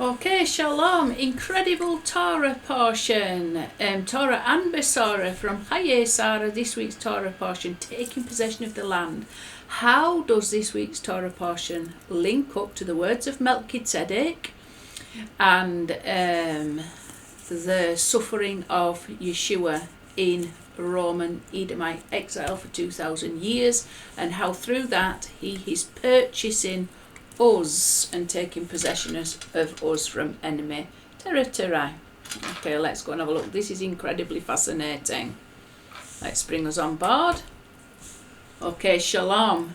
Okay, shalom. Incredible Torah portion. Torah and Besorah from Chayei, this week's Torah portion, taking possession of the land. How does this week's Torah portion link up to the words of MelchiTzedek and the suffering of Yeshua in Roman Edomite exile for 2,000 years, and how through that he is purchasing us and taking possession of us from enemy territory. Okay, let's go and have a look. This is incredibly fascinating. Let's bring us on board. Okay, shalom.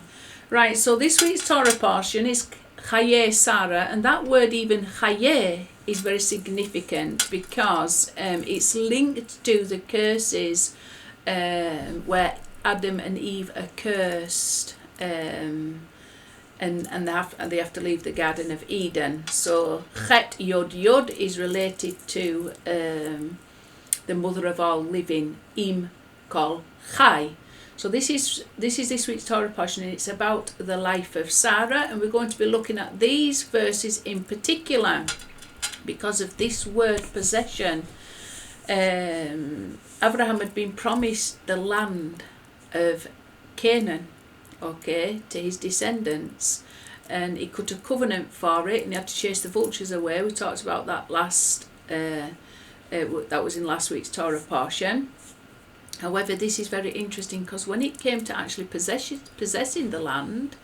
Right, so this week's Torah portion is Chayei Sarah, and that word even Chayei is very significant because it's linked to the curses where Adam and Eve are cursed. And they have to leave the Garden of Eden. So Chet Yod Yod is related to the mother of all living, Im Kol Chai. So this is this week's Torah portion, and it's about the life of Sarah, and we're going to be looking at these verses in particular because of this word possession. Avraham had been promised the land of Canaan, okay, to his descendants, and he cut a covenant for it, and he had to chase the vultures away. We talked about that that was in last week's Torah portion. However, this is very interesting because when it came to actually possessing the land,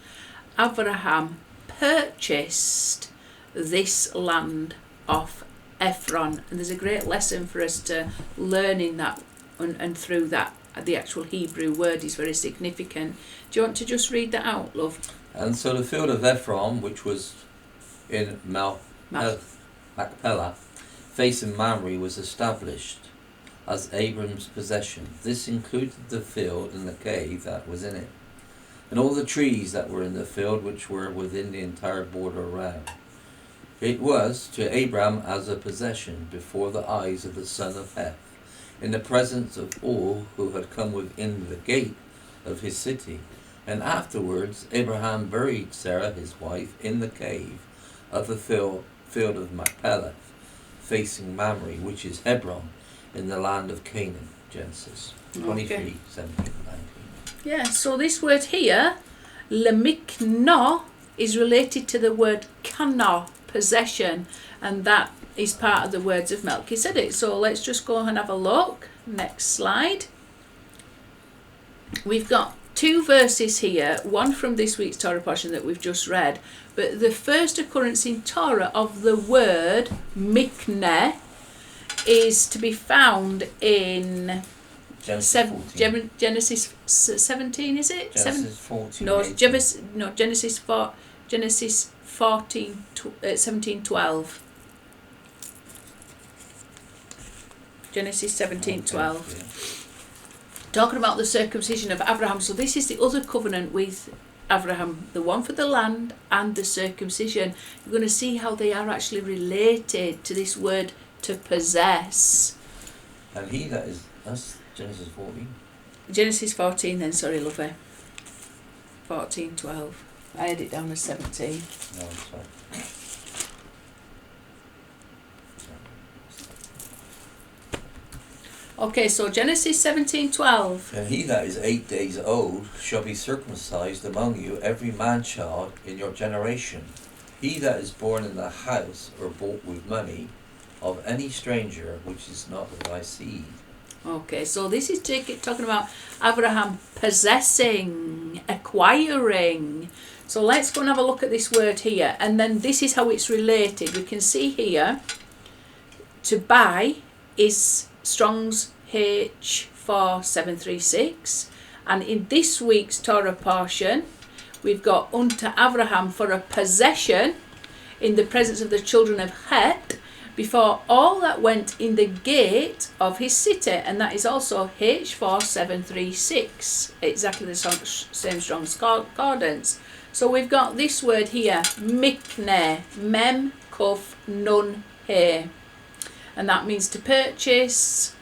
Avraham purchased this land off Ephron, and there's a great lesson for us to learn in that, and through that the actual Hebrew word is very significant. Do you want to just read that out, love? And so the field of Ephron, which was in Macpelah, facing Mamre, was established as Abram's possession. This included the field and the cave that was in it, and all the trees that were in the field which were within the entire border around. It was to Abram as a possession before the eyes of the son of Heth, in the presence of all who had come within the gate of his city. And afterwards Abraham buried Sarah his wife in the cave of the field of Macpelah, facing Mamre, which is Hebron, in the land of Canaan. Genesis 23, 17, 19. Yeah, so this word here, lemikno, is related to the word kana, possession, and that is part of the words of MelchiTzedek. So let's just go and have a look. Next slide. We've got two verses here, one from this week's Torah portion that we've just read, but the first occurrence in Torah of the word mikneh is to be found in Genesis 17, is it? Genesis 14. No, Genesis 17:12. Genesis 17:12. Okay, Talking about the circumcision of Avraham. So this is the other covenant with Avraham, the one for the land and the circumcision. You're going to see how they are actually related to this word to possess. And that's Genesis 14. Genesis 14 then, sorry lovey. 14:12. I had it down as 17. No, I'm sorry. Okay, so Genesis 17:12. And he that is 8 days old shall be circumcised among you, every man-child in your generation. He that is born in the house or bought with money of any stranger which is not of thy seed. Okay, so this is talking about Avraham possessing, acquiring. So let's go and have a look at this word here, and then this is how it's related. We can see here, to buy is Strong's H4736, and in this week's Torah portion we've got unto Avraham for a possession in the presence of the children of Heth before all that went in the gate of his city, and that is also H4736, exactly the same Strong's concordance. So we've got this word here, mikneh, mem kuf nun he, and that means to purchase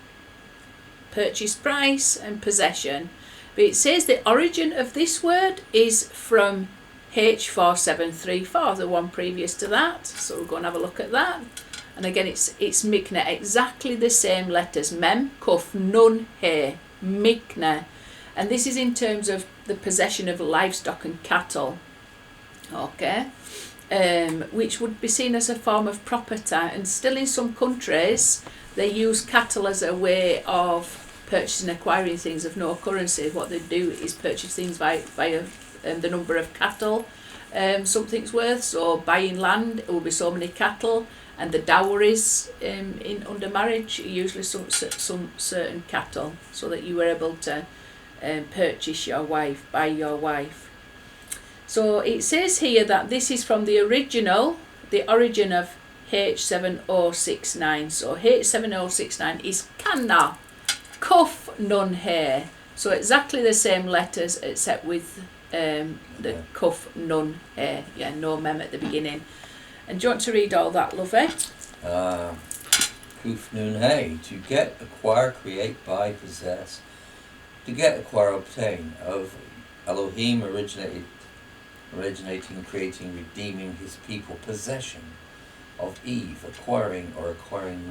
price and possession. But it says the origin of this word is from H4734, the one previous to that. So we'll go and have a look at that. And again, it's Mikneh, exactly the same letters, Mem, Kuf, Nun, He, Mikneh. And this is in terms of the possession of livestock and cattle, okay, which would be seen as a form of property. And still in some countries, they use cattle as a way of purchasing and acquiring things of no currency. What they do is purchase things via the number of cattle something's worth. So buying land, it will be so many cattle. And the dowries under marriage, usually some certain cattle, so that you were able to purchase your wife, buy your wife. So it says here that this is from the origin of H7069. So H7069 is Kana, Kuf, Nun, He. So exactly the same letters except with the Kuf, Nun, He. Yeah, no mem at the beginning. And do you want to read all that, lovey? Kuf, Nun, He. To get, acquire, create, buy, possess. To get, acquire, obtain. Of Elohim originating, creating, redeeming his people. Possession. Of Eve, acquiring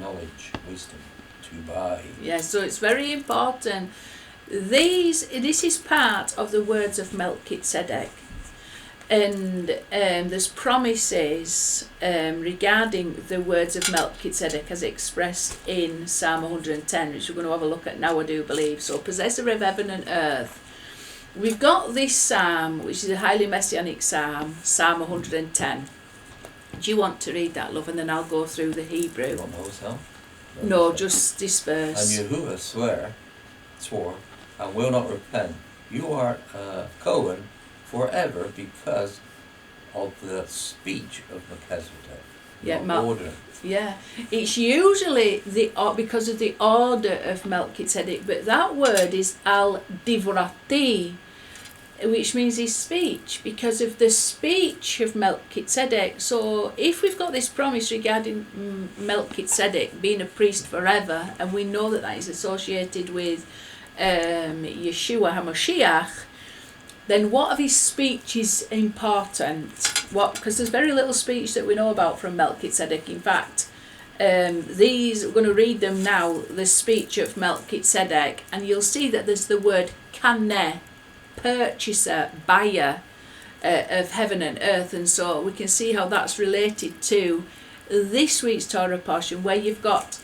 knowledge, wisdom. To buy. Yeah, so it's very important. This is part of the words of MelchiTzedek. And there's promises regarding the words of MelchiTzedek as expressed in Psalm 110, which we're going to have a look at now, I do believe. So, possessor of heaven and earth. We've got this psalm, which is a highly messianic psalm, Psalm 110. Do you want to read that, love? And then I'll go through the Hebrew. You want those, huh? No, just disperse. And Yeshua swore, and will not repent. You are Cohen forever because of the speech of Melchizedek. Yeah, order. Yeah, it's usually because of the order of Melchizedek, but that word is al divrati, which means his speech, because of the speech of Melchizedek. So if we've got this promise regarding Melchizedek being a priest forever, and we know that is associated with Yeshua HaMashiach, then what of his speech is important? Because there's very little speech that we know about from Melchizedek. In fact, these, we're going to read them now, the speech of Melchizedek, and you'll see that there's the word kaneh, purchaser, buyer of heaven and earth. And so we can see how that's related to this week's Torah portion, where you've got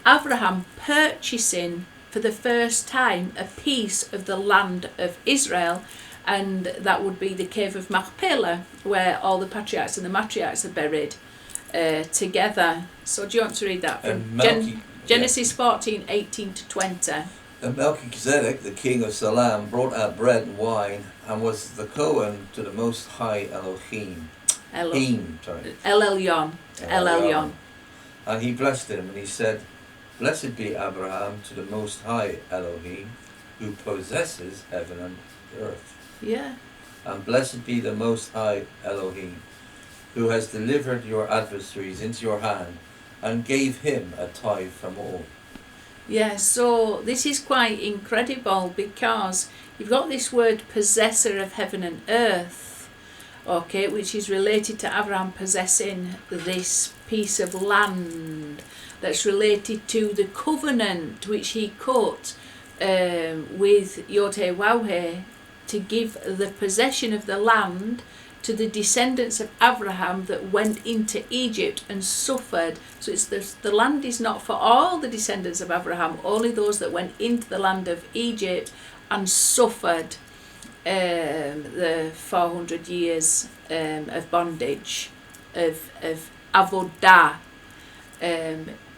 Avraham purchasing for the first time a piece of the land of Israel, and that would be the Cave of Macpelah, where all the patriarchs and the matriarchs are buried together. So do you want to read that from Genesis 14:18 to 20? And Melchizedek, the king of Salem, brought out bread and wine, and was the Cohen to the Most High Elohim. El Elyon. And he blessed him, and he said, Blessed be Abraham to the Most High Elohim, who possesses heaven and earth. Yeah. And blessed be the Most High Elohim, who has delivered your adversaries into your hand, and gave him a tithe from all. Yeah, so this is quite incredible, because you've got this word possessor of heaven and earth, okay, which is related to Abraham possessing this piece of land, that's related to the covenant which he cut with Yod-Heh-Waw-Heh to give the possession of the land to the descendants of Abraham that went into Egypt and suffered. So it's the land is not for all the descendants of Abraham, only those that went into the land of Egypt and suffered the 400 years of bondage, of avodah,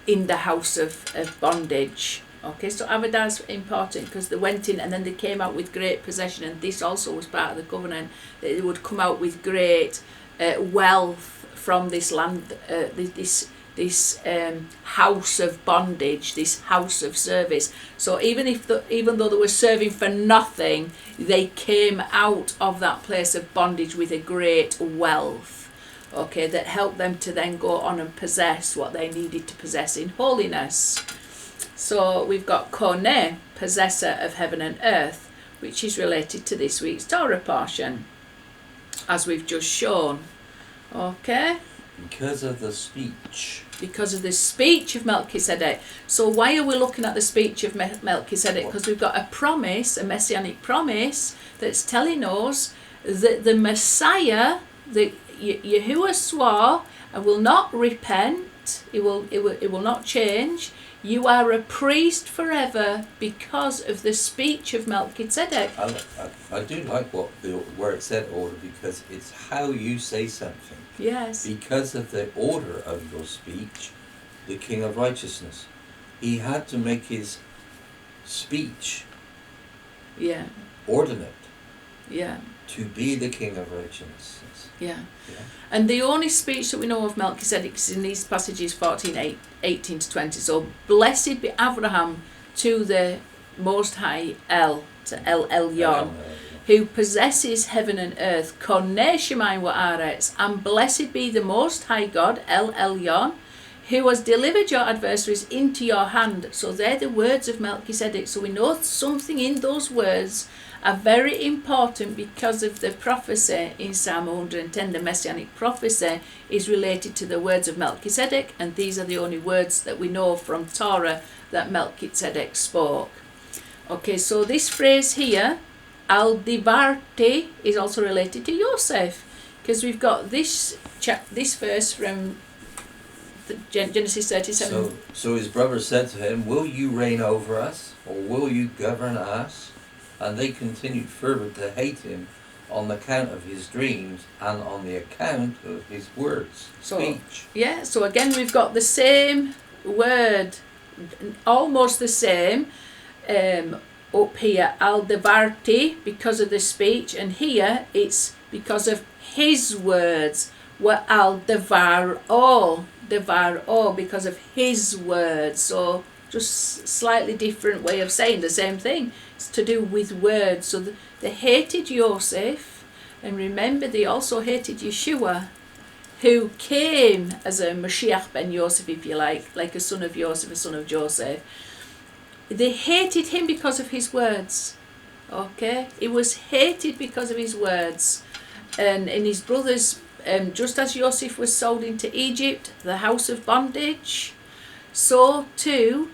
in the house of bondage. Okay, so avodah is important because they went in and then they came out with great possession, and this also was part of the covenant, that they would come out with great wealth from this land, this house of bondage, this house of service. So even though they were serving for nothing, they came out of that place of bondage with a great wealth, okay, that helped them to then go on and possess what they needed to possess in holiness. So we've got Koneh, possessor of heaven and earth, which is related to this week's Torah portion. as we've just shown. Okay? Because of the speech. Because of the speech of Melchizedek. So why are we looking at the speech of Melchizedek? Because we've got a promise, a messianic promise, that's telling us that the Messiah, that Yeshua swore, and will not repent, it will not change. You are a priest forever because of the speech of Melchizedek. I do like where it said order, because it's how you say something. Yes. Because of the order of your speech, the King of Righteousness. He had to make his speech ordinate to be the King of Righteousness. Yeah. And the only speech that we know of Melchizedek is in these passages 18 to 20. So, blessed be Avraham to the Most High to El Elyon, who possesses heaven and earth, Koneh Shemayim Wa'aretz, and blessed be the Most High God, El Elyon, who has delivered your adversaries into your hand. So they're the words of Melchizedek. So we know something in those words are very important, because of the prophecy in Psalm 110. The Messianic prophecy is related to the words of Melchizedek, and these are the only words that we know from Torah that Melchizedek spoke. Okay, so this phrase here, Al Divarti, is also related to Yosef, because we've got this verse from Genesis 37. So his brother said to him, will you reign over us, or will you govern us? And they continued further to hate him on account of his dreams and on the account of his words, speech. Yeah, so again we've got the same word, almost the same, up here, Al-Devarti, because of the speech, and here it's because of his words, were Al-Devar-O, because of his words. So just slightly different way of saying the same thing. It's to do with words. So they hated Yosef, and remember they also hated Yeshua, who came as a Mashiach ben Yosef, if you like a son of Yosef, a son of Joseph. They hated him because of his words. Okay? He was hated because of his words. And his brothers, just as Yosef was sold into Egypt, the house of bondage, so too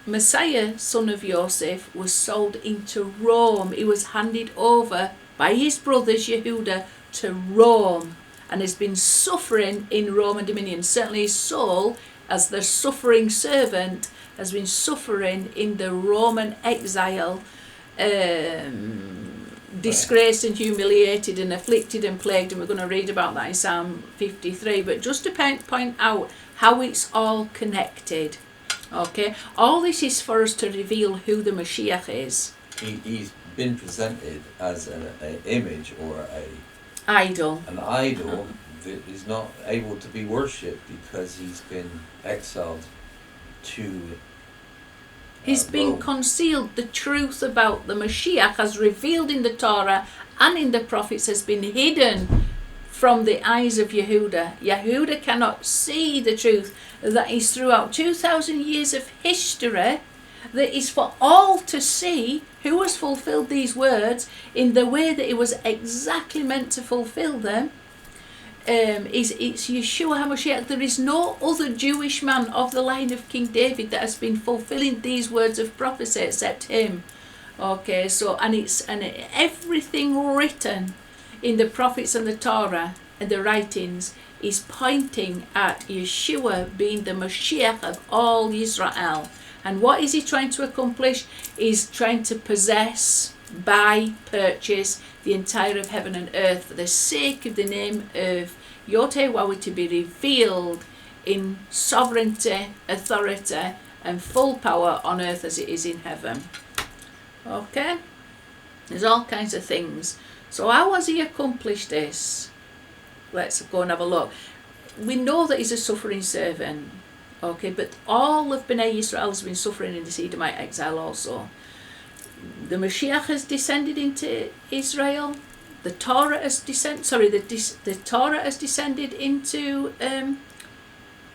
Messiah, son of Yosef, was sold into Rome. He was handed over by his brothers Yehuda to Rome, and has been suffering in Roman dominion. Certainly his soul, as the suffering servant, has been suffering in the Roman exile, disgraced and humiliated and afflicted and plagued, and we're going to read about that in Psalm 53. But just to point out how it's all connected. Okay, all this is for us to reveal who the Mashiach is. He's been presented as an image or an idol that is not able to be worshipped because he's been exiled to He's been Rome. Concealed. The truth about the Mashiach, as revealed in the Torah and in the prophets, has been hidden from the eyes of Yehuda. Yehuda cannot see the truth that is throughout 2,000 years of history, that is for all to see, who has fulfilled these words in the way that it was exactly meant to fulfill them. It's Yeshua HaMashiach. There is no other Jewish man of the line of King David that has been fulfilling these words of prophecy except him. Okay, so and everything written in the prophets and the Torah and the writings is pointing at Yeshua being the Mashiach of all Israel. And what is he trying to accomplish? He's trying to possess, buy, purchase the entire of heaven and earth for the sake of the name of Yotewah to be revealed in sovereignty, authority and full power on earth as it is in heaven. Okay? There's all kinds of things. So how has he accomplished this? Let's go and have a look. We know that he's a suffering servant. Okay, but all of Bnei Yisrael has been suffering in this Edomite exile also. The Mashiach has descended into Israel. The Torah has the Torah has descended into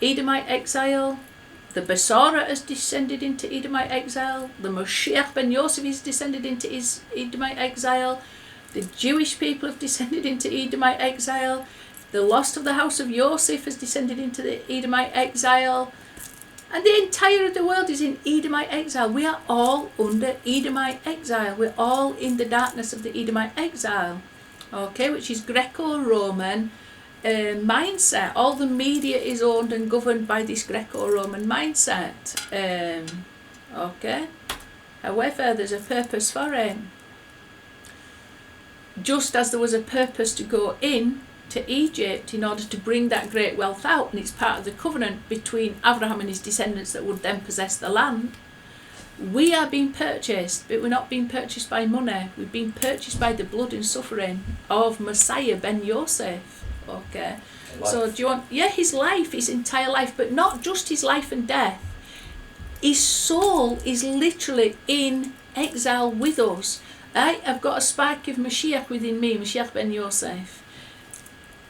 Edomite exile. The Besorah has descended into Edomite exile. The Mashiach ben Yosef is descended into Edomite exile. The Jewish people have descended into Edomite exile. The lost of the house of Yosef has descended into the Edomite exile. And the entire of the world is in Edomite exile. We are all under Edomite exile. We're all in the darkness of the Edomite exile. Okay, which is Greco-Roman mindset. All the media is owned and governed by this Greco-Roman mindset. Okay. However, there's a purpose for it. Just as there was a purpose to go in to Egypt in order to bring that great wealth out, and it's part of the covenant between Avraham and his descendants that would then possess the land. We are being purchased, but we're not being purchased by money. We've been purchased by the blood and suffering of Messiah ben Yosef. Okay, so do you want? Yeah, his life, his entire life, but not just his life and death. His soul is literally in exile with us. I've got a spark of Mashiach within me, Mashiach ben Yosef.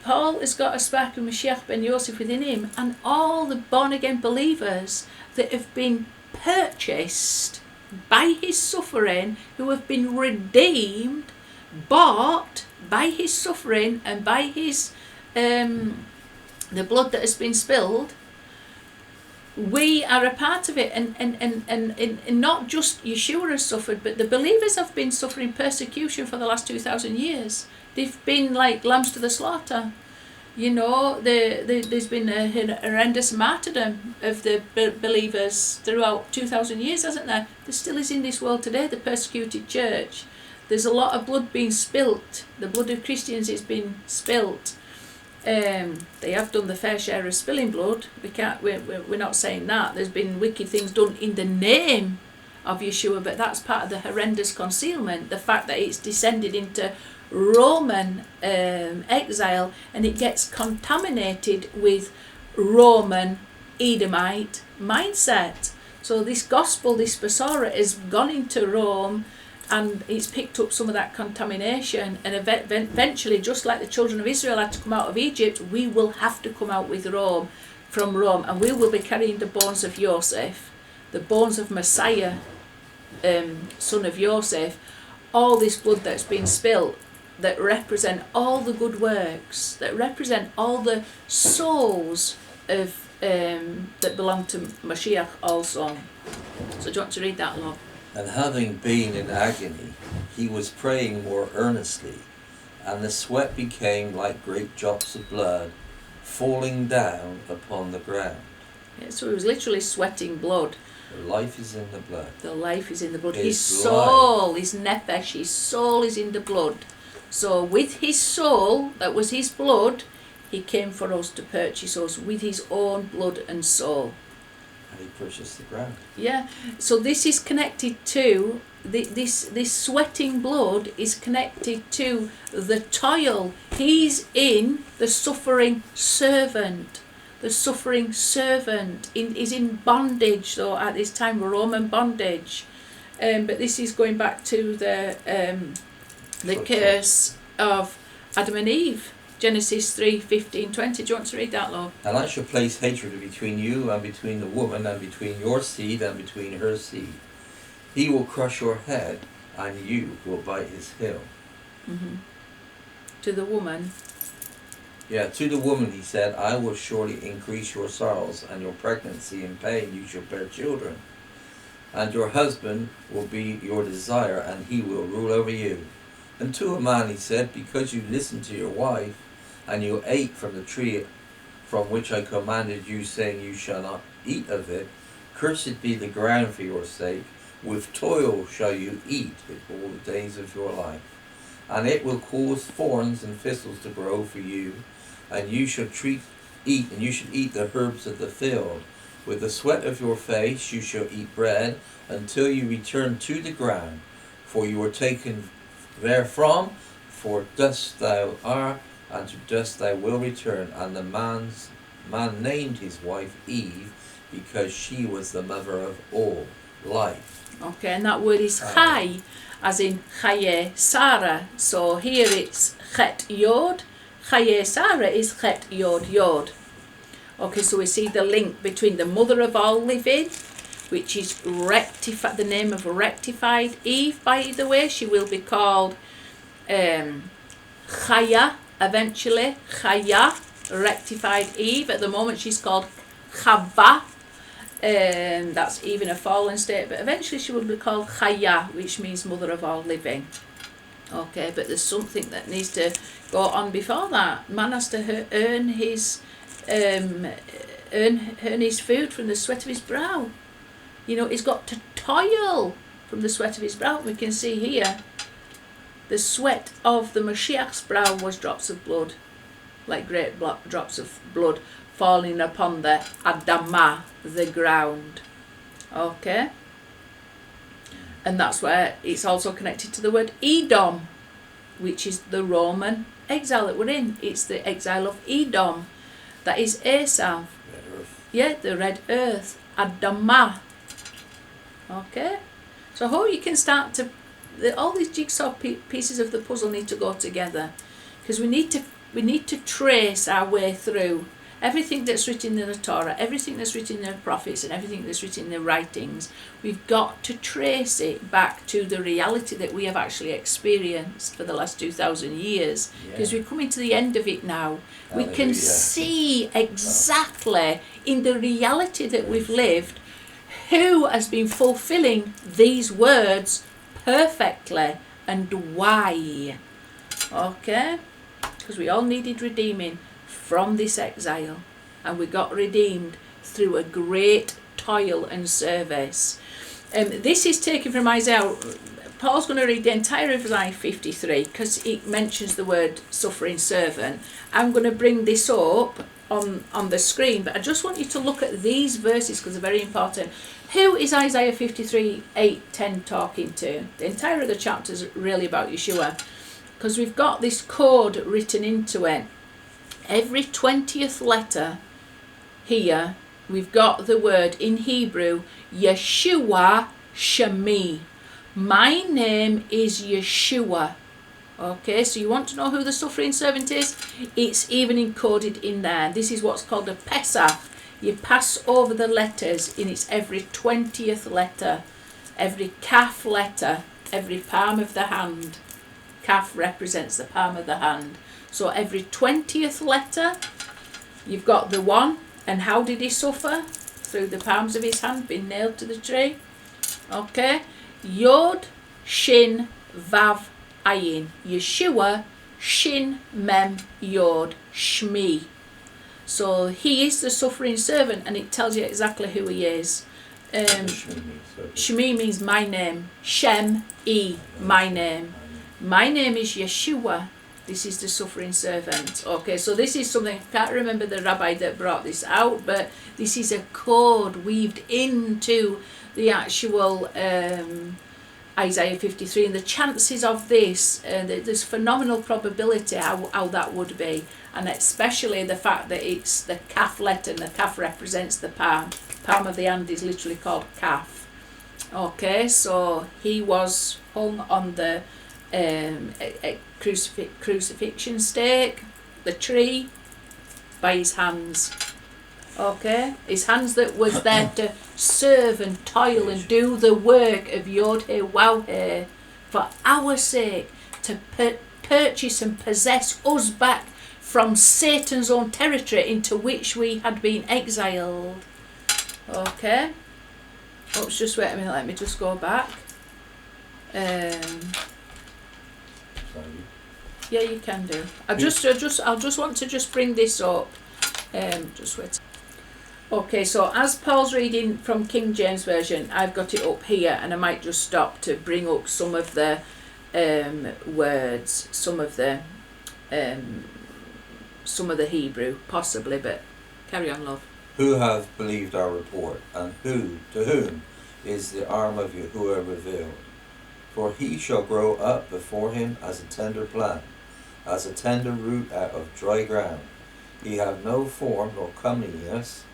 Paul has got a spark of Mashiach ben Yosef within him, and all the born-again believers that have been purchased by his suffering, who have been redeemed, bought by his suffering and by his the blood that has been spilled. We are a part of it, and not just Yeshua has suffered, but the believers have been suffering persecution for the last 2,000 years. They've been like lambs to the slaughter. You know, there's been a horrendous martyrdom of the believers throughout 2,000 years, hasn't there? There still is in this world today, the persecuted church. There's a lot of blood being spilt. The blood of Christians is being spilt. They have done the fair share of spilling blood. We're not saying that. There's been wicked things done in the name of Yeshua, but that's part of the horrendous concealment. The fact that it's descended into Roman exile, and it gets contaminated with Roman Edomite mindset. So this gospel, this Besorah, has gone into Rome, and it's picked up some of that contamination, and eventually, just like the children of Israel had to come out of Egypt, we will have to come out from Rome, and we will be carrying the bones of Yosef, the bones of Messiah, son of Yosef, all this blood that's been spilt, that represent all the good works, that represent all the souls of that belong to Mashiach also. So do you want to read that, love? And having been in agony, he was praying more earnestly, and the sweat became like great drops of blood falling down upon the ground. Yeah, so he was literally sweating blood. The life is in the blood. The life is in the blood. His soul, his nefesh, his soul is in the blood. So with his soul, that was his blood, he came for us to purchase us with his own blood and soul. And he purchased the ground. Yeah, so this is connected to, this sweating blood is connected to the toil. He's in the suffering servant. The suffering servant is in bondage, though, at this time, Roman bondage. But this is going back to the curse of Adam and Eve, Genesis 3:15-20. Do you want to read that, Lord? And I shall place hatred between you and between the woman, and between your seed and between her seed. He will crush your head, and you will bite his heel. Mm-hmm. To the woman. Yeah, to the woman he said, I will surely increase your sorrows, and your pregnancy and pain you shall bear children. And your husband will be your desire, and he will rule over you. And to a man he said, because you listened to your wife, and you ate from the tree from which I commanded you, saying you shall not eat of it, cursed be the ground for your sake, with toil shall you eat it all the days of your life. And it will cause thorns and thistles to grow for you, and you shall eat the herbs of the field. With the sweat of your face you shall eat bread, until you return to the ground, for you were taken therefrom, for dust thou art, and to dust thou will return. And the man named his wife Eve, because she was the mother of all life. Okay, and that word is Chai, as in Chayei Sarah. So here it's Chet Yod. Chayei Sarah is Chet Yod Yod. Okay, so we see the link between the mother of all living, which is the name of rectified Eve, by the way. She will be called Chaya, eventually. Chaya, rectified Eve. At the moment she's called Chava. That's even a fallen state, but eventually she will be called Chaya, which means mother of all living. Okay, but there's something that needs to go on before that. Man has to earn his food from the sweat of his brow. You know, he's got to toil from the sweat of his brow. We can see here, the sweat of the Mashiach's brow was drops of blood, like great drops of blood falling upon the Adamah, the ground. Okay? And that's where it's also connected to the word Edom, which is the Roman exile that we're in. It's the exile of Edom. That is Esau. Red earth. Yeah, the red earth. Adamah. Okay? So how you can start to... all these jigsaw pieces of the puzzle need to go together. Because we need to trace our way through everything that's written in the Torah, everything that's written in the prophets, and everything that's written in the writings. We've got to trace it back to the reality that we have actually experienced for the last 2,000 years. Because we're coming to the end of it now. Hallelujah. We can see exactly in the reality that we've lived who has been fulfilling these words perfectly and why. Okay? Because we all needed redeeming from this exile, and we got redeemed through a great toil and service. This is taken from Isaiah. Paul's going to read the entire of Isaiah 53 because it mentions the word suffering servant. I'm going to bring this up on the screen, but I just want you to look at these verses because they're very important. Who is Isaiah 53, 8, 10 talking to? The entire of the chapter is really about Yeshua, because we've got this code written into it. Every 20th letter here, we've got the word in Hebrew, Yeshua Shemi. My name is Yeshua. Okay, so you want to know who the suffering servant is? It's even encoded in there. This is what's called a Pesach. You pass over the letters in its every 20th letter, every kaf letter, every palm of the hand. Kaf represents the palm of the hand. So every 20th letter, you've got the one. And how did he suffer? Through the palms of his hand, being nailed to the tree. Okay. Yod, Shin, Vav, Ayin. Yeshua, Shin, Mem, Yod, Shmi. So he is the suffering servant, and it tells you exactly who he is. Shmi means my name. Shem, E, my name. My name is Yeshua. This is the suffering servant. Okay, so this is something, I can't remember the rabbi that brought this out, but this is a code weaved into the actual Isaiah 53. And the chances of this, there's phenomenal probability how that would be. And especially the fact that it's the kaf letter, and the kaf represents the palm. Palm of the hand is literally called kaf. Okay, so he was hung on the crucifixion stake, the tree, by his hands. Okay, his hands that was there to serve and toil and do the work of Yod He Waw He for our sake, to purchase and possess us back from Satan's own territory into which we had been exiled. Okay. Oops, just wait a minute, let me just go back. Yeah, you can do. I'll just want to just bring this up. Just wait. Okay, so as Paul's reading from King James Version, I've got it up here, and I might just stop to bring up some of the words, some of the Hebrew, possibly, but carry on, love. Who hath believed our report, and to whom is the arm of Yahuwah revealed? For he shall grow up before him as a tender plant, as a tender root out of dry ground. He have no form nor comeliness,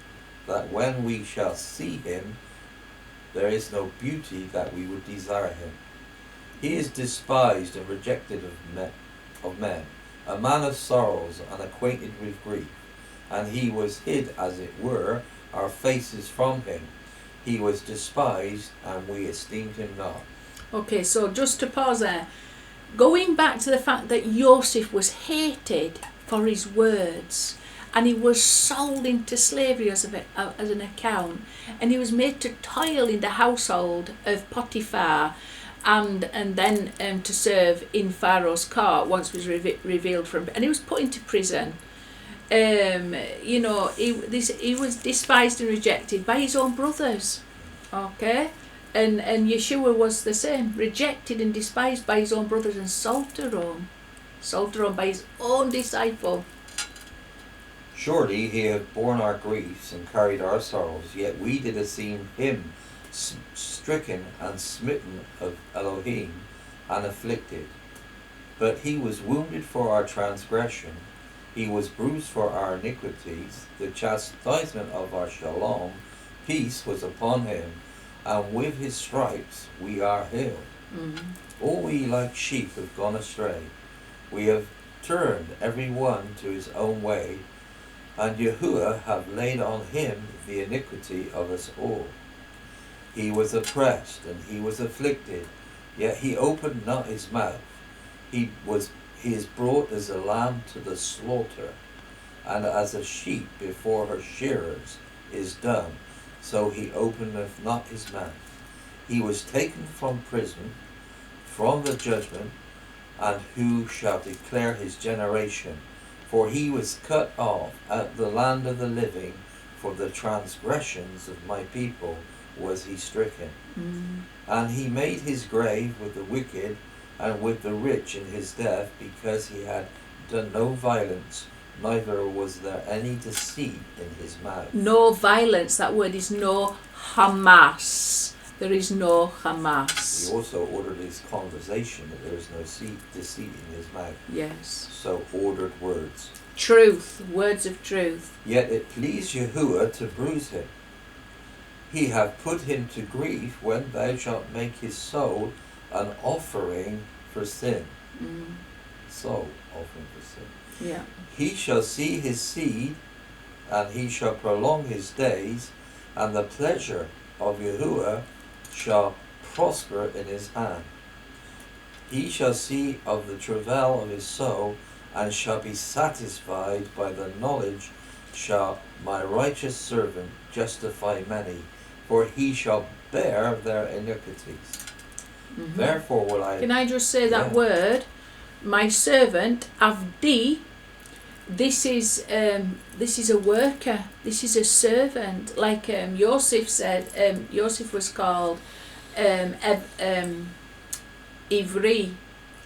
that when we shall see him, there is no beauty that we would desire him. He is despised and rejected of men, a man of sorrows and acquainted with grief. And he was hid, as it were, our faces from him. He was despised, and we esteemed him not. Okay, so just to pause there. going back to the fact that Yosef was hated for his words, and he was sold into slavery as an account, and he was made to toil in the household of Potiphar, and then to serve in Pharaoh's court once it was revealed from, and he was put into prison. He was despised and rejected by his own brothers. Okay, and Yeshua was the same, rejected and despised by his own brothers, and sold to Rome by his own disciple. Surely he hath borne our griefs and carried our sorrows, yet we did esteem him stricken and smitten of Elohim and afflicted. But he was wounded for our transgression, he was bruised for our iniquities, the chastisement of our shalom, peace was upon him, and with his stripes we are healed. All we like sheep have gone astray, we have turned every one to his own way, and Yahuwah have laid on him the iniquity of us all. He was oppressed and he was afflicted, yet he opened not his mouth. He is brought as a lamb to the slaughter, and as a sheep before her shearers is dumb, so he openeth not his mouth. He was taken from prison, from the judgment, and who shall declare his generation? For he was cut off at the land of the living, for the transgressions of my people was he stricken. And he made his grave with the wicked and with the rich in his death, because he had done no violence, neither was there any deceit in his mouth. No violence, that word is no Hamas. There is no Hamas. He also ordered his conversation, that there is no deceit in his mouth. Yes. So ordered words. Truth, words of truth. Yet it pleased Yahuwah to bruise him. He hath put him to grief, when thou shalt make his soul an offering for sin. Soul offering for sin. Yeah. He shall see his seed, and he shall prolong his days, and the pleasure of Yahuwah shall prosper in his hand. He shall see of the travail of his soul, and shall be satisfied by the knowledge. Shall my righteous servant justify many, for he shall bear their iniquities. Therefore will I... Can I just say that word? My servant, Avdi, this is a worker, this is a servant. Like Yosef said, Yosef was called Ivri,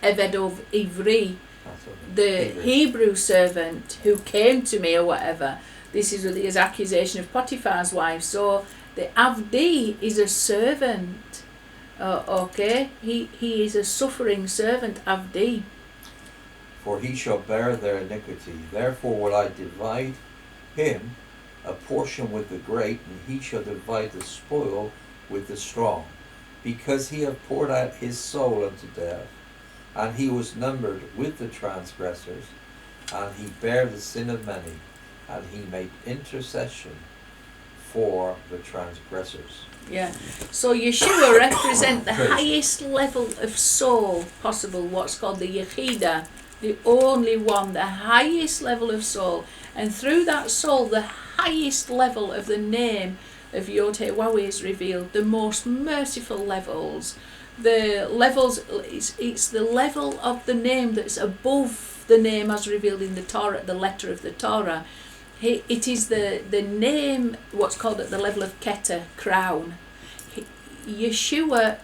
Evedov Ivri, the Hebrew servant who came to me or whatever. This is his accusation of Potiphar's wife. So the Avdi is a servant. Okay, he is a suffering servant, Avdi. For he shall bear their iniquity. Therefore will I divide him a portion with the great, and he shall divide the spoil with the strong, because he hath poured out his soul unto death, and he was numbered with the transgressors, and he bare the sin of many, and he made intercession for the transgressors. Yeah. So Yeshua represents the highest level of soul possible, what's called the Yechida, the only one, the highest level of soul. And through that soul, the highest level of the name of Yod-Heh-Wah-Weh is revealed, the most merciful levels. The levels, it's the level of the name that's above the name as revealed in the Torah, the letter of the Torah. It is the name, what's called at the level of Keter, crown. Yeshua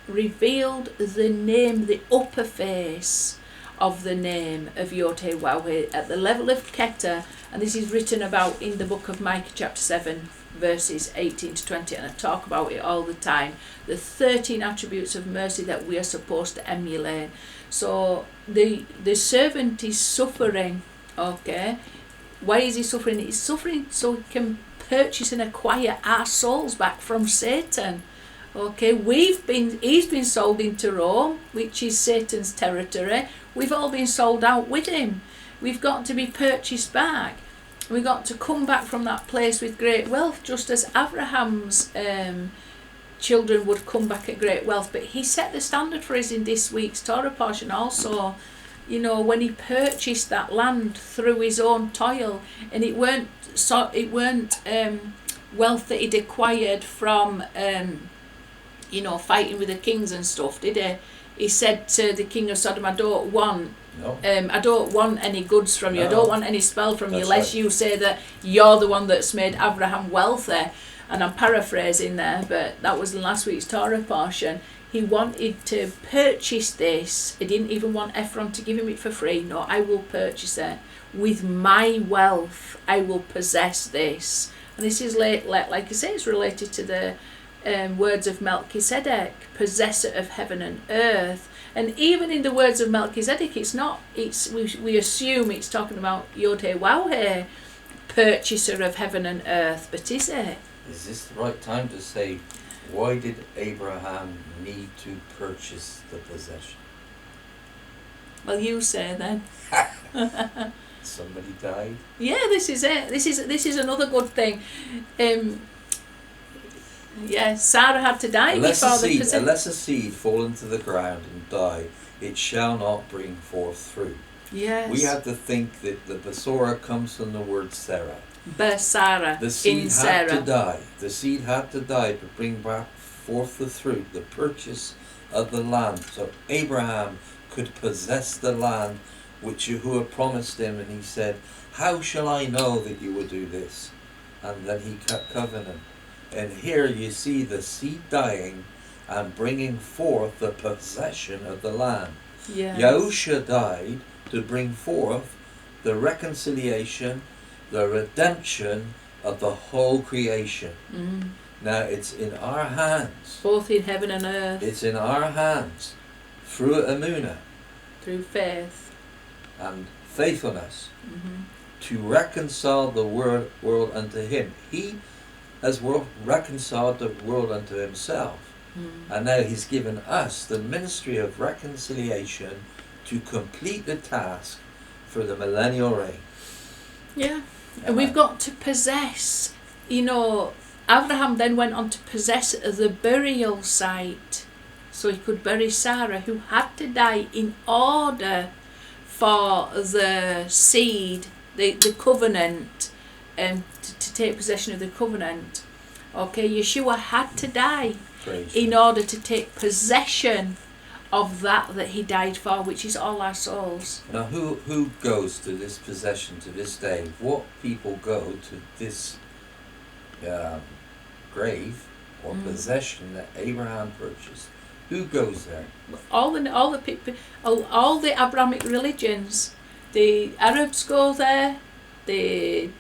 revealed the name, the upper face of the name of Yod-Heh-Wah-Weh at the level of Keter, and this is written about in the book of Micah chapter 7 verses 18 to 20, and I talk about it all the time, the 13 attributes of mercy that we are supposed to emulate. So the servant is suffering, okay. Why is he suffering? He's suffering so he can purchase and acquire our souls back from Satan. Okay, he's been sold into Rome, which is Satan's territory. We've all been sold out with him. We've got to be purchased back. We've got to come back from that place with great wealth, just as Avraham's children would come back at great wealth. But he set the standard for us in this week's Torah portion also. You know, when he purchased that land through his own toil, and it weren't wealth that he'd acquired from fighting with the kings and stuff, did he? He said to the king of Sodom, I don't want any goods from you. No. I don't want any spell from you, unless you say that you're the one that's made Avraham wealthy. And I'm paraphrasing there, but that was in last week's Torah portion. He wanted to purchase this. He didn't even want Ephron to give him it for free. No, I will purchase it. With my wealth, I will possess this. And this is, like I say, it's related to the words of MelchiTzedek, possessor of heaven and earth. And even in the words of MelchiTzedek, we assume it's talking about Yod-Heh-Waw-Heh, purchaser of heaven and earth. But is it? Is this the right time to say, why did Abraham need to purchase the possession? Well, you say then. Somebody died? Yeah, this is it. This is another good thing. Sarah had to die before the possession. Unless a seed fall into the ground and die, it shall not bring forth fruit. Yes. We have to think that the Besorah comes from the word Sarah. Besorah. The seed in had Sarah. to die. The seed had to die to bring back forth the fruit, the purchase of the land. So Abraham could possess the land which Yeshua promised him, and he said, how shall I know that you will do this? And then he kept covenant. And here you see the seed dying and bringing forth the possession of the land. Yes. Yahusha died to bring forth the reconciliation, the redemption of the whole creation. Mm. Now it's in our hands. Both in heaven and earth. It's in our hands through Emunah. Through faith. And faithfulness. Mm-hmm. To reconcile the world unto him. He has reconciled the world unto himself. Mm. And now he's given us the ministry of reconciliation to complete the task for the millennial reign. Yeah. And we've got to possess, Abraham then went on to possess the burial site, so he could bury Sarah, who had to die in order for the seed, the covenant, to take possession of the covenant. Okay, Yeshua had to die in order to take possession of that he died for, which is all our souls. Now who goes to this possession to this day? What people go to this grave or possession that Abraham purchased? Who goes there? All the people, all the Abrahamic religions. The Arabs go there. A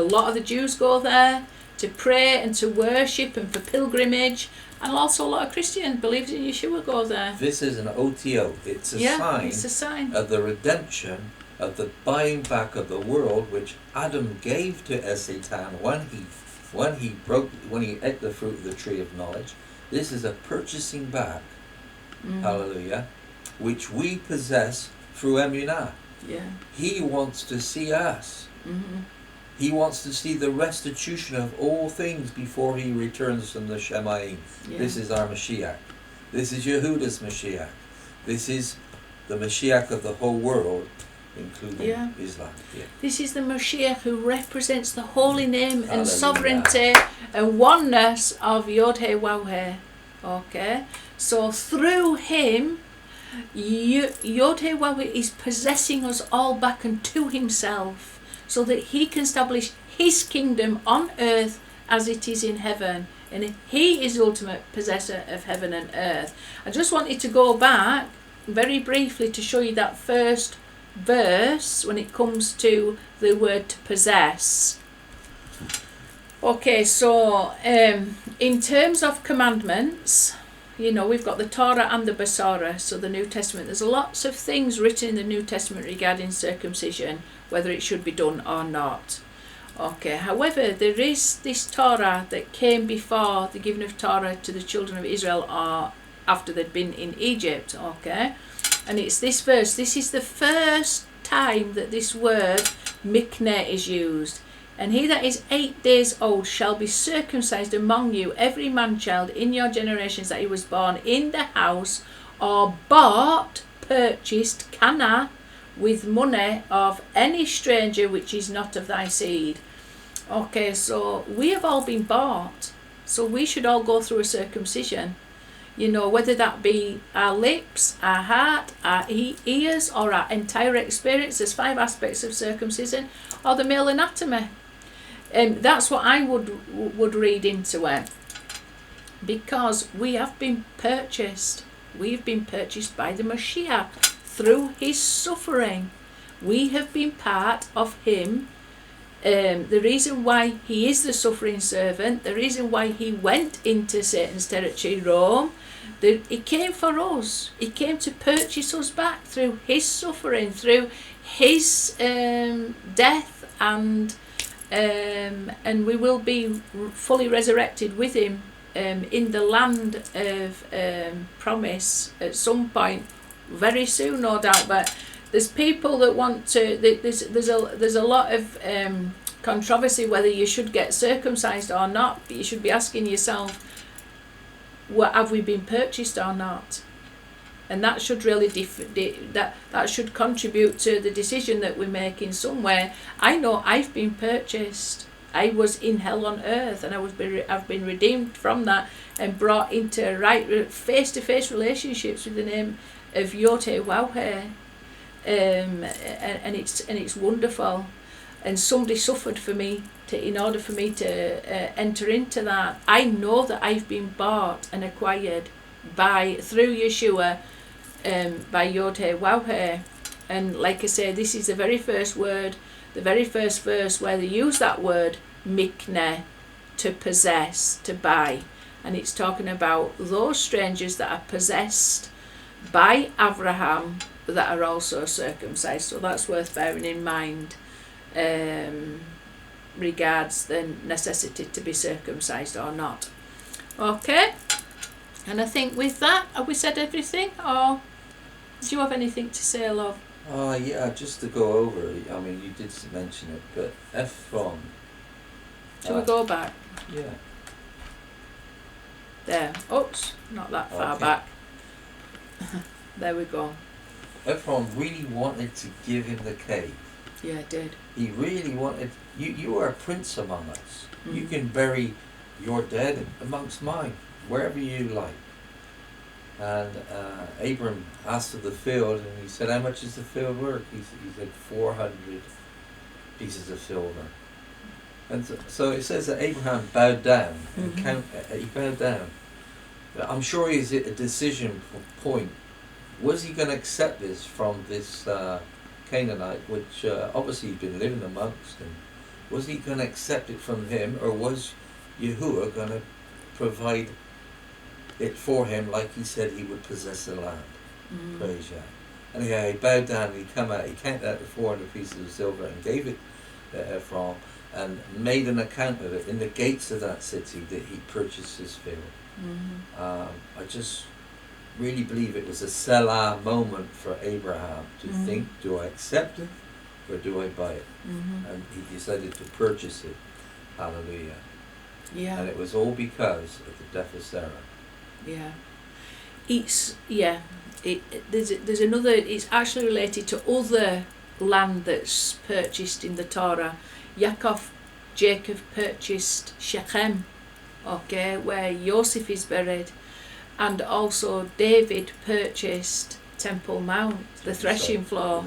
lot of the Jews go there to pray and to worship and for pilgrimage. And also a lot of Christian believers in Yeshua go there. This is an OTO. It's a sign of the redemption, of the buying back of the world which Adam gave to Satan when he ate the fruit of the tree of knowledge. This is a purchasing back, hallelujah, which we possess through Emunah. Yeah. He wants to see us. Mm-hmm. He wants to see the restitution of all things before he returns from the Shemayim. Yeah. This is our Mashiach. This is Yehuda's Mashiach. This is the Mashiach of the whole world, including Islam. Yeah. This is the Mashiach who represents the holy name and sovereignty and oneness of Yod-Heh-Waw-Heh. Okay? So through him, Yod-Heh-Waw-Heh is possessing us all back unto himself, so that he can establish his kingdom on earth as it is in heaven. And he is the ultimate possessor of heaven and earth. I just wanted to go back very briefly to show you that first verse when it comes to the word to possess. Okay, so in terms of commandments, we've got the Torah and the Besorah, so the New Testament. There's lots of things written in the New Testament regarding circumcision, whether it should be done or not. Okay, however, there is this Torah that came before the giving of Torah to the children of Israel or after they'd been in Egypt, okay? And it's this verse. This is the first time that this word mikneh is used. And he that is 8 days old shall be circumcised among you, every man-child in your generations that he was born in the house, or bought, purchased, kana, with money of any stranger which is not of thy seed. Okay, so we have all been bought, so we should all go through a circumcision. You know, whether that be our lips, our heart, our ears, or our entire experience. There's 5 aspects of circumcision, or the male anatomy. That's what I would read into it, because we have been purchased. We've been purchased by the Mashiach through his suffering. We have been part of him. The reason why he is the suffering servant, the reason why he went into Satan's territory, Rome, he came for us. He came to purchase us back through his suffering, through his death, and we will be fully resurrected with him in the land of promise at some point, very soon, no doubt. But there's people that want to. There's a lot of controversy whether you should get circumcised or not. But you should be asking yourself, have we been purchased or not? And that should really that should contribute to the decision that we make in some way. I know I've been purchased. I was in hell on earth, and I've been redeemed from that and brought into right face-to-face relationships with the name of Yotei Wauhe. And it's wonderful, and somebody suffered for me in order for me to enter into that. I know that I've been bought and acquired through Yeshua, by Yotei Wauhe. And like I say, this is the very first word, the very first verse where they use that word mikneh, to possess, to buy, and it's talking about those strangers that are possessed by Avraham that are also circumcised. So that's worth bearing in mind regards the necessity to be circumcised or not. Okay, and I think with that, have we said everything, or do you have anything to say, love? Yeah, just to go over it. I mean, you did mention it, but Ephron. Shall we go back? Yeah. There. Oops, not that far back. There we go. Ephron really wanted to give him the cave. Yeah, it did. He really wanted. You are a prince among us. You can bury your dead amongst mine, wherever you like. And Abram asked of the field, and he said, "How much is the field worth?" He said, 400 pieces of silver. And so it says that Abraham bowed down. And he bowed down. But I'm sure he's at a decision point. Was he going to accept this from this Canaanite, which obviously he'd been living amongst him? Was he going to accept it from him, or was Yahuwah going to provide it for him, like he said he would possess the land? Praise Yah. Anyhow, he bowed down, and he counted out the 400 pieces of silver and gave it to Ephron, and made an account of it in the gates of that city that he purchased his field. I just really believe it was a Selah moment for Abraham to think, do I accept it or do I buy it? And he decided to purchase it. Hallelujah. Yeah. And it was all because of the death of Sarah. Yeah. There's another, it's actually related to other land that's purchased in the Torah. Jacob purchased Shechem, okay, where Yosef is buried, and also David purchased Temple Mount, the threshing floor.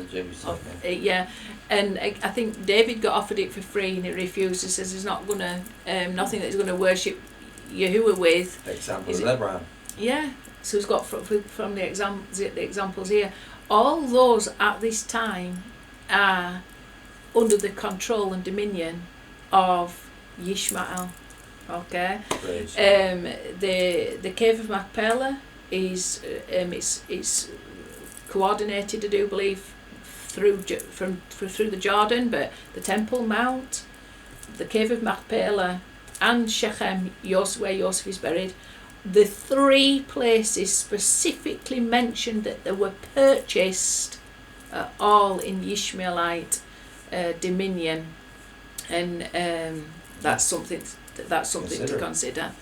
And I think David got offered it for free, and he refused. He says he's not gonna, nothing that he's gonna worship Yahuwah with. Example of Abraham. Yeah, so he's got from the examples here. All those at this time are under the control and dominion of Yishmael. Okay. The Cave of Macpelah is it's coordinated, I do believe, through the Jordan, but the Temple Mount, the Cave of Macpelah, and Shechem, where Yosef is buried, the 3 places specifically mentioned that they were purchased all in Ishmaelite dominion. And that's something to consider.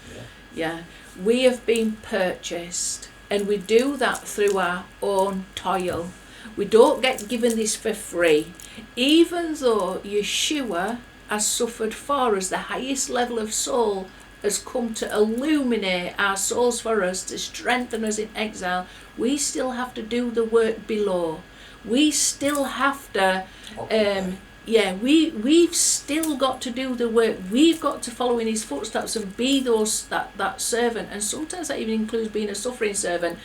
Yeah. We have been purchased, and we do that through our own toil. We don't get given this for free. Even though Yeshua has suffered for us, the highest level of soul has come to illuminate our souls for us, to strengthen us in exile, we still have to do the work below. We still have to, we've still got to do the work. We've got to follow in his footsteps and be that servant. And sometimes that even includes being a suffering servant.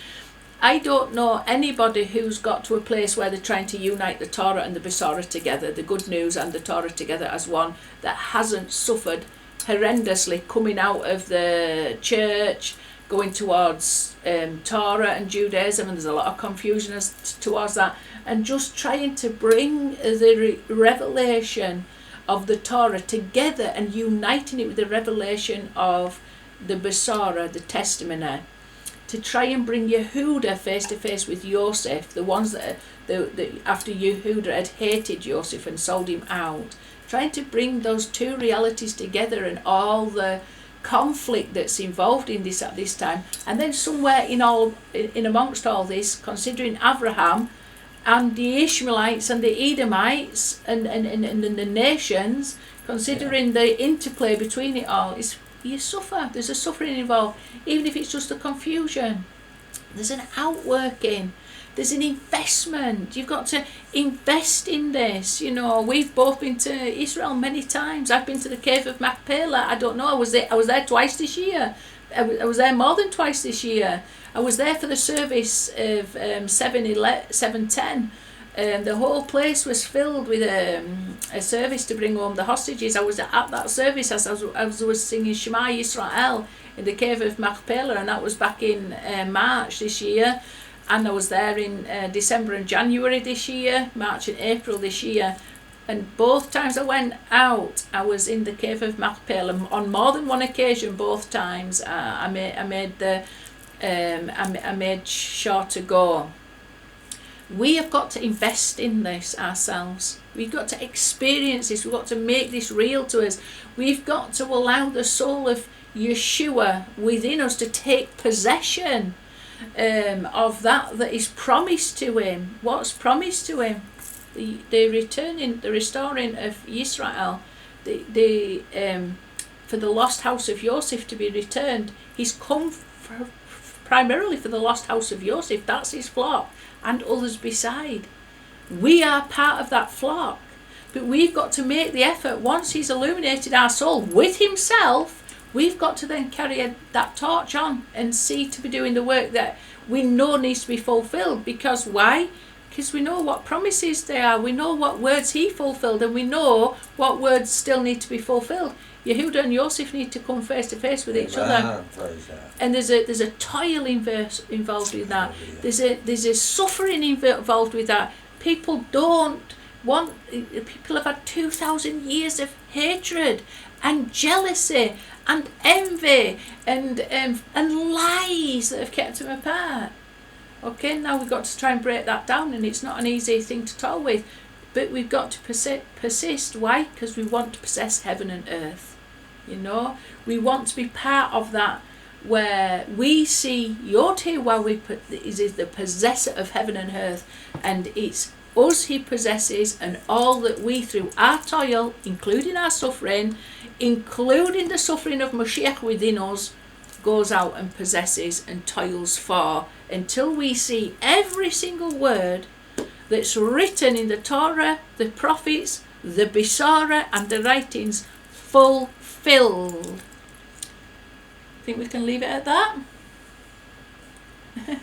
I don't know anybody who's got to a place where they're trying to unite the Torah and the Besorah together, the good news and the Torah together as one, that hasn't suffered horrendously coming out of the church, going towards Torah and Judaism, and there's a lot of confusion towards that, and just trying to bring the revelation of the Torah together and uniting it with the revelation of the Besorah, the testimony, to try and bring Yehuda face to face with Yosef, the ones that after Yehuda had hated Yosef and sold him out, trying to bring those two realities together and all the conflict that's involved in this at this time. And then somewhere in amongst all this, considering Avraham and the Ishmaelites and the Edomites and the nations, considering the interplay between it all, you suffer. There's a suffering involved, even if it's just a confusion. There's an outworking. There's an investment. You've got to invest in this. You know, we've both been to Israel many times. I've been to the Cave of Macpelah. I don't know. I was there twice this year. I was there more than twice this year. I was there for the service of 7:10. The whole place was filled with a service to bring home the hostages. I was at that service as I was singing Shema Yisrael in the Cave of Macpelah, and that was back in March this year. And I was there in December and January this year, March and April this year. And both times I went out, I was in the Cave of Macpelah on more than one occasion. Both times I made sure to go. We have got to invest in this ourselves. We've got to experience this. We've got to make this real to us. We've got to allow the soul of Yeshua within us to take possession of that is promised to him. What's promised to him? The restoring of Israel. For the lost house of Yosef to be returned. He's come primarily for the lost house of Yosef. That's his flock. And others beside. We are part of that flock, but we've got to make the effort. Once he's illuminated our soul with himself, we've got to then carry that torch on and see to be doing the work that we know needs to be fulfilled. Because why? Because we know what promises they are, we know what words he fulfilled, and we know what words still need to be fulfilled. Yehuda and Yosef need to come face to face with each other, and there's a toil involved with that. There's a suffering involved with that. People have had 2,000 years of hatred and jealousy and envy and lies that have kept them apart. Okay, now we've got to try and break that down, and it's not an easy thing to toil with, but we've got to persist. Why? Because we want to possess heaven and earth. You know, we want to be part of that, where we see Yod-Heh-Wah is the possessor of heaven and earth, and it's us he possesses, and all that we, through our toil, including our suffering, including the suffering of Mashiach within us, goes out and possesses and toils for, until we see every single word that's written in the Torah, the prophets, the Besorah, and the writings fulfilled. Think we can leave it at that? Amen.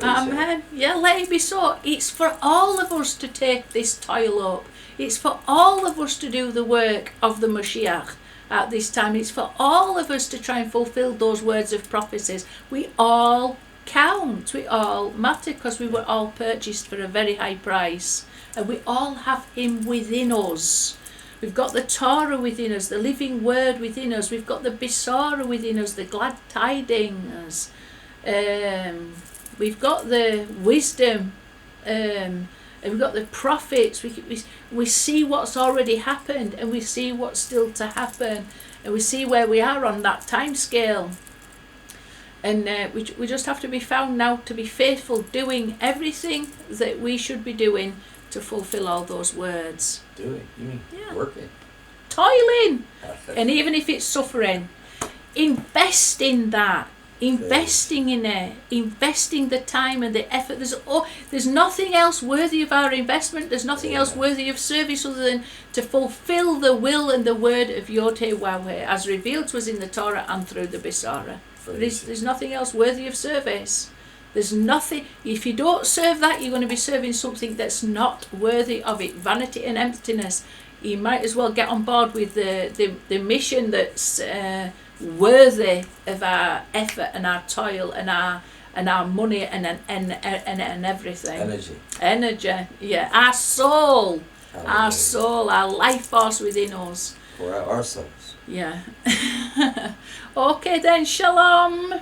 Amen. Yeah, let it be so. It's for all of us to take this toil up. It's for all of us to do the work of the Mashiach at this time. It's for all of us to try and fulfill those words of prophecies. We all count. We all matter, because we were all purchased for a very high price. And we all have him within us. We've got the Torah within us, the living word within us. We've got the Besorah within us, the glad tidings. We've got the wisdom of and we've got the prophets. We see what's already happened, and we see what's still to happen, and we see where we are on that time scale. And we just have to be found now to be faithful, doing everything that we should be doing to fulfill all those words. Doing? You mean working? Toiling! And even if it's suffering, invest in that. Investing in it, investing the time and the effort. There's nothing else worthy of our investment. There's nothing else worthy of service other than to fulfill the will and the word of Yod-Heh-Wah-Heh as revealed to us in the Torah and through the Besorah. There's nothing else worthy of service. There's nothing. If you don't serve that, you're going to be serving something that's not worthy of it. Vanity and emptiness. You might as well get on board with the mission that's worthy of our effort and our toil and our money and everything. Energy, yeah. Our soul, our life force within us. For ourselves. Yeah. Okay then, shalom.